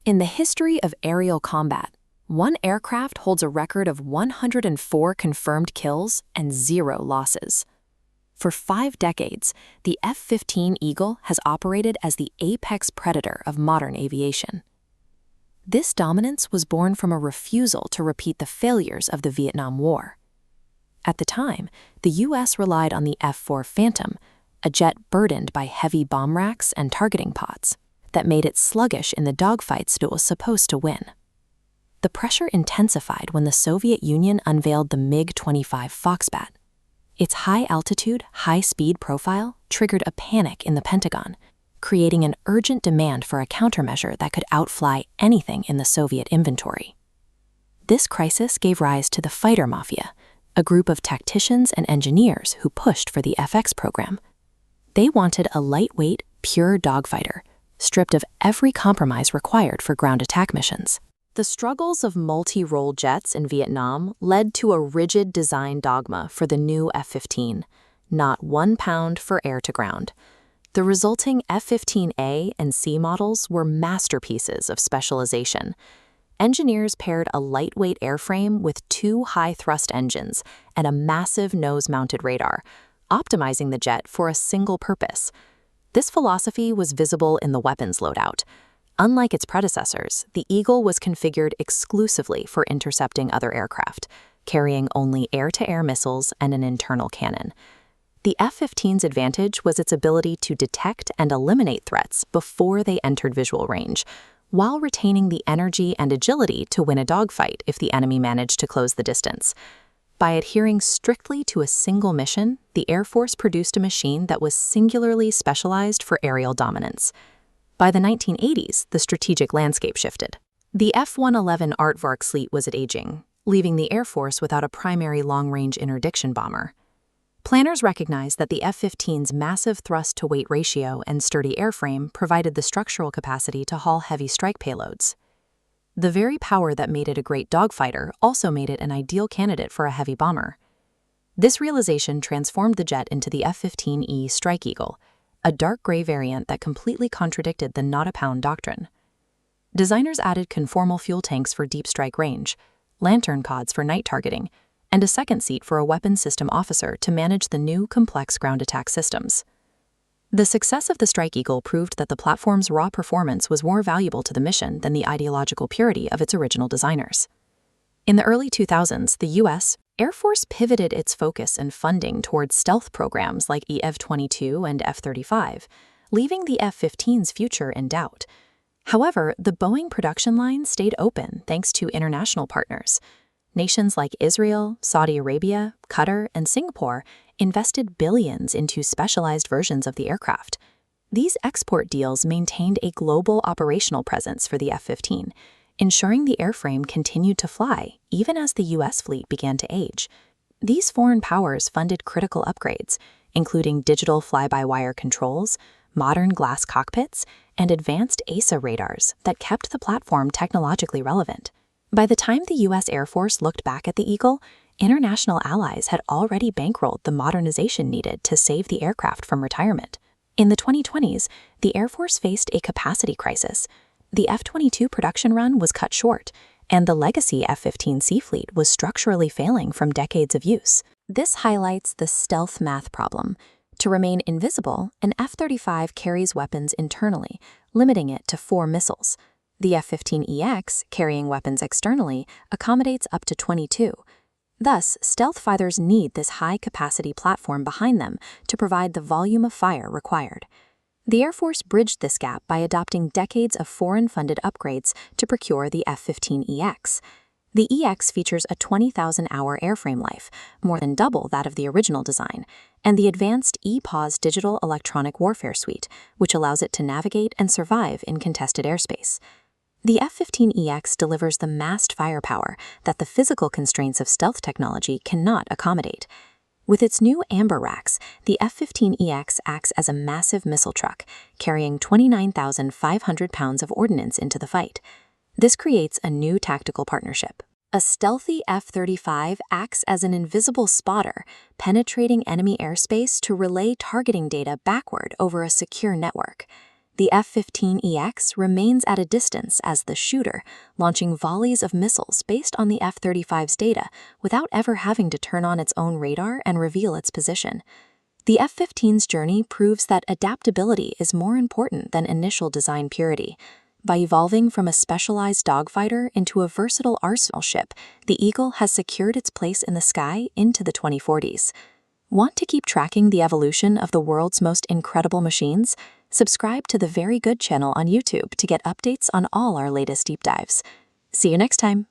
In the history of aerial combat, one aircraft holds a record of 104 confirmed kills and 0 losses. For 5 decades, the F-15 Eagle has operated as the apex predator of modern aviation. This dominance was born from a refusal to repeat the failures of the Vietnam War. At the time, the U.S. relied on the F-4 Phantom, a jet burdened by heavy bomb racks and targeting pods, that made it sluggish in the dogfights it was supposed to win. The pressure intensified when the Soviet Union unveiled the MiG-25 Foxbat. Its high-altitude, high-speed profile triggered a panic in the Pentagon, creating an urgent demand for a countermeasure that could outfly anything in the Soviet inventory. This crisis gave rise to the Fighter Mafia, a group of tacticians and engineers who pushed for the FX program. They wanted a lightweight, pure dogfighter, stripped of every compromise required for ground attack missions. The struggles of multi-role jets in Vietnam led to a rigid design dogma for the new F-15, not 1 pound for air-to-ground. The resulting F-15A and C models were masterpieces of specialization. Engineers paired a lightweight airframe with 2 high-thrust engines and a massive nose-mounted radar, optimizing the jet for a single purpose. This philosophy was visible in the weapons loadout. Unlike its predecessors, the Eagle was configured exclusively for intercepting other aircraft, carrying only air-to-air missiles and an internal cannon. The F-15's advantage was its ability to detect and eliminate threats before they entered visual range, while retaining the energy and agility to win a dogfight if the enemy managed to close the distance. By adhering strictly to a single mission, the Air Force produced a machine that was singularly specialized for aerial dominance. By the 1980s, the strategic landscape shifted. The F-111 Aardvark fleet was aging, leaving the Air Force without a primary long-range interdiction bomber. Planners recognized that the F-15's massive thrust-to-weight ratio and sturdy airframe provided the structural capacity to haul heavy strike payloads. The very power that made it a great dogfighter also made it an ideal candidate for a heavy bomber. This realization transformed the jet into the F-15E Strike Eagle, a dark gray variant that completely contradicted the not-a-pound doctrine. Designers added conformal fuel tanks for deep strike range, lantern cods for night targeting, and a second seat for a weapons system officer to manage the new complex ground attack systems. The success of the Strike Eagle proved that the platform's raw performance was more valuable to the mission than the ideological purity of its original designers. In the early 2000s, the U.S. Air Force pivoted its focus and funding towards stealth programs like F-22 and F-35, leaving the F-15's future in doubt. However, the Boeing production line stayed open thanks to international partners. Nations like Israel, Saudi Arabia, Qatar, and Singapore invested billions into specialized versions of the aircraft. These export deals maintained a global operational presence for the F-15, ensuring the airframe continued to fly even as the U.S. fleet began to age. These foreign powers funded critical upgrades, including digital fly-by-wire controls, modern glass cockpits, and advanced AESA radars that kept the platform technologically relevant. By the time the U.S. Air Force looked back at the Eagle, international allies had already bankrolled the modernization needed to save the aircraft from retirement. In the 2020s, the Air Force faced a capacity crisis. The F-22 production run was cut short, and the legacy F-15C fleet was structurally failing from decades of use. This highlights the stealth math problem. To remain invisible, an F-35 carries weapons internally, limiting it to 4 missiles. The F-15EX, carrying weapons externally, accommodates up to 22. Thus, stealth fighters need this high-capacity platform behind them to provide the volume of fire required. The Air Force bridged this gap by adopting decades of foreign-funded upgrades to procure the F-15EX. The EX features a 20,000-hour airframe life, more than double that of the original design, and the advanced EPAWS digital electronic warfare suite, which allows it to navigate and survive in contested airspace. The F-15EX delivers the massed firepower that the physical constraints of stealth technology cannot accommodate. With its new amber racks, the F-15EX acts as a massive missile truck, carrying 29,500 pounds of ordnance into the fight. This creates a new tactical partnership. A stealthy F-35 acts as an invisible spotter, penetrating enemy airspace to relay targeting data backward over a secure network. the F-15EX remains at a distance as the shooter, launching volleys of missiles based on the F-35's data without ever having to turn on its own radar and reveal its position. The F-15's journey proves that adaptability is more important than initial design purity. By evolving from a specialized dogfighter into a versatile arsenal ship, the Eagle has secured its place in the sky into the 2040s. Want to keep tracking the evolution of the world's most incredible machines? Subscribe to the Very Good channel on YouTube to get updates on all our latest deep dives. See you next time.